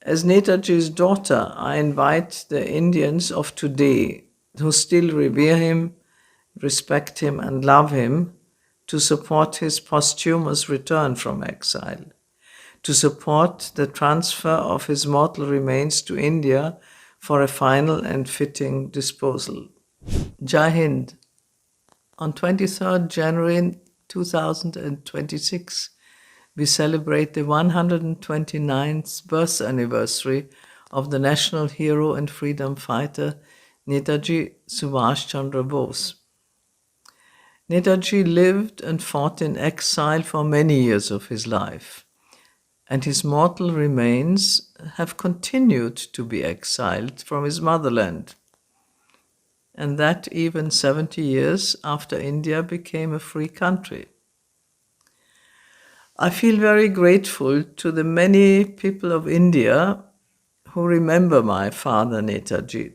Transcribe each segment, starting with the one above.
As Netaji's daughter, I invite the Indians of today who still revere him, respect him, and love him to support his posthumous return from exile, to support the transfer of his mortal remains to India for a final and fitting disposal. Jai Hind. On 23rd January 2026, we celebrate the 129th birth anniversary of the national hero and freedom fighter Netaji Subhas Chandra Bose. Netaji lived and fought in exile for many years of his life, and his mortal remains have continued to be exiled from his motherland, and that even 70 years after India became a free country. I feel very grateful to the many people of India who remember my father Netaji.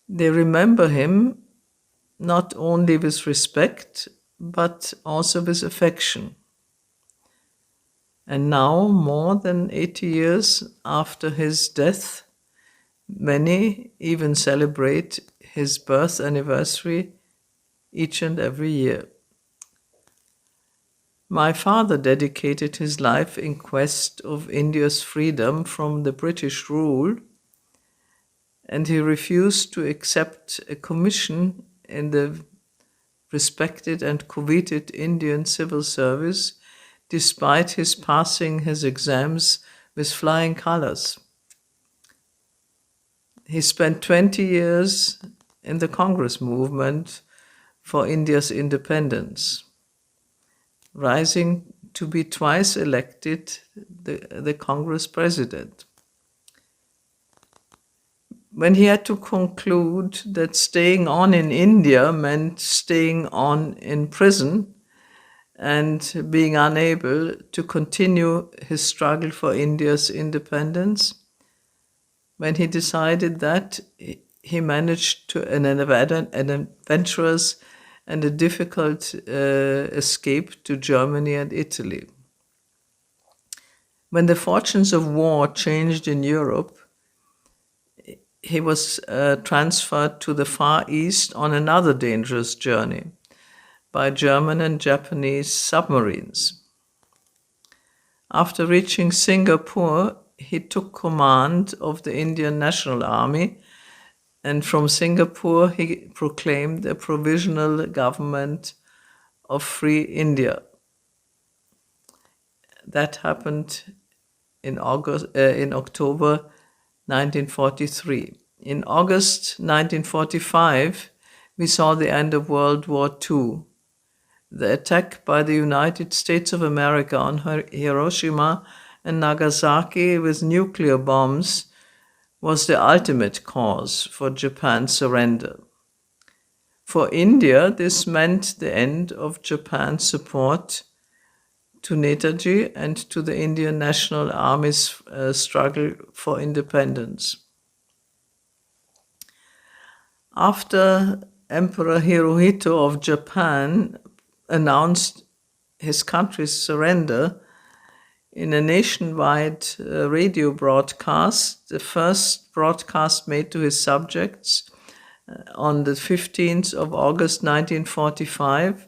They remember him not only with respect, but also with affection. And now, more than 80 years after his death, many even celebrate his birth anniversary each and every year. My father dedicated his life in quest of India's freedom from the British rule, and he refused to accept a commission in the respected and coveted Indian civil service, despite his passing his exams with flying colors. He spent 20 years in the Congress movement for India's independence, rising to be twice elected the Congress president. When he had to conclude that staying on in India meant staying on in prison and being unable to continue his struggle for India's independence, when he decided that, he managed to an adventurous and a difficult escape to Germany and Italy. When the fortunes of war changed in Europe, he was transferred to the Far East on another dangerous journey by German and Japanese submarines. After reaching Singapore, he took command of the Indian National Army, and from Singapore he proclaimed a provisional government of free India. That happened in October 1943. In August 1945, we saw the end of World War II. The attack by the United States of America on Hiroshima and Nagasaki with nuclear bombs was the ultimate cause for Japan's surrender. For India, this meant the end of Japan's support to Netaji and to the Indian National Army's struggle for independence. After Emperor Hirohito of Japan announced his country's surrender in a nationwide radio broadcast, the first broadcast made to his subjects on the 15th of August 1945,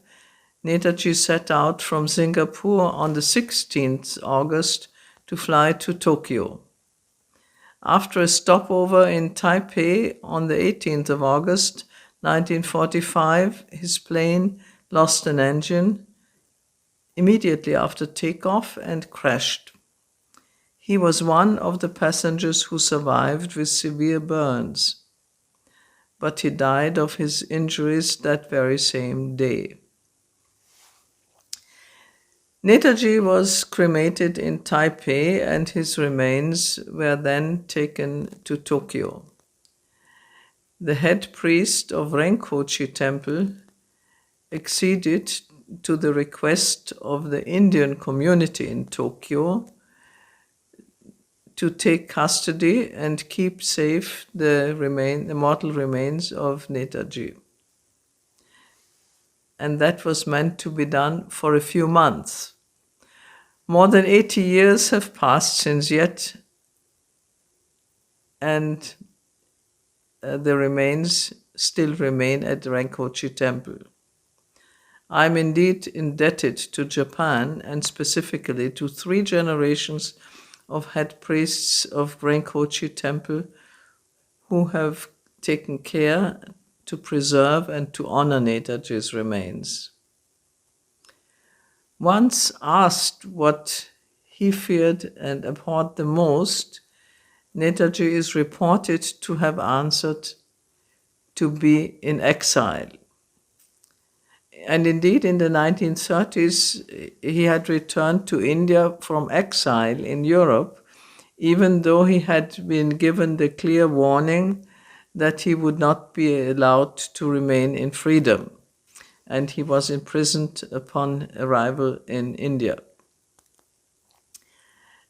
Netaji set out from Singapore on the 16th August to fly to Tokyo. After a stopover in Taipei on the 18th of August 1945, his plane lost an engine immediately after takeoff and crashed. He was one of the passengers who survived with severe burns, but he died of his injuries that very same day. Netaji was cremated in Taipei and his remains were then taken to Tokyo. The head priest of Renkoji temple acceded to the request of the Indian community in Tokyo to take custody and keep safe the mortal remains of Netaji. And that was meant to be done for a few months. More than 80 years have passed since yet, and the remains still remain at the Renkoji temple. I'm indeed indebted to Japan and specifically to 3 generations of head priests of Renkoji temple who have taken care to preserve and to honor Netaji's remains. Once asked what he feared and abhorred the most, Netaji is reported to have answered, to be in exile. And indeed, in the 1930s, he had returned to India from exile in Europe, even though he had been given the clear warning that he would not be allowed to remain in freedom. And he was imprisoned upon arrival in India.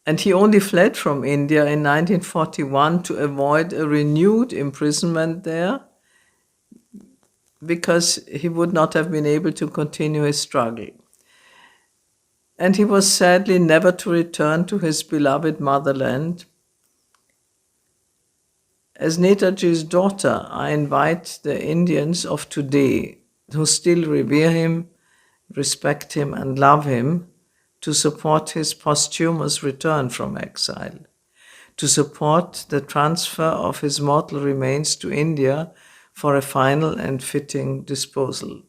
And he only fled from India in 1941 to avoid a renewed imprisonment there, because he would not have been able to continue his struggle. And he was sadly never to return to his beloved motherland. As Netaji's daughter, I invite the Indians of today who still revere him, respect him, and love him to support his posthumous return from exile, to support the transfer of his mortal remains to India for a final and fitting disposal.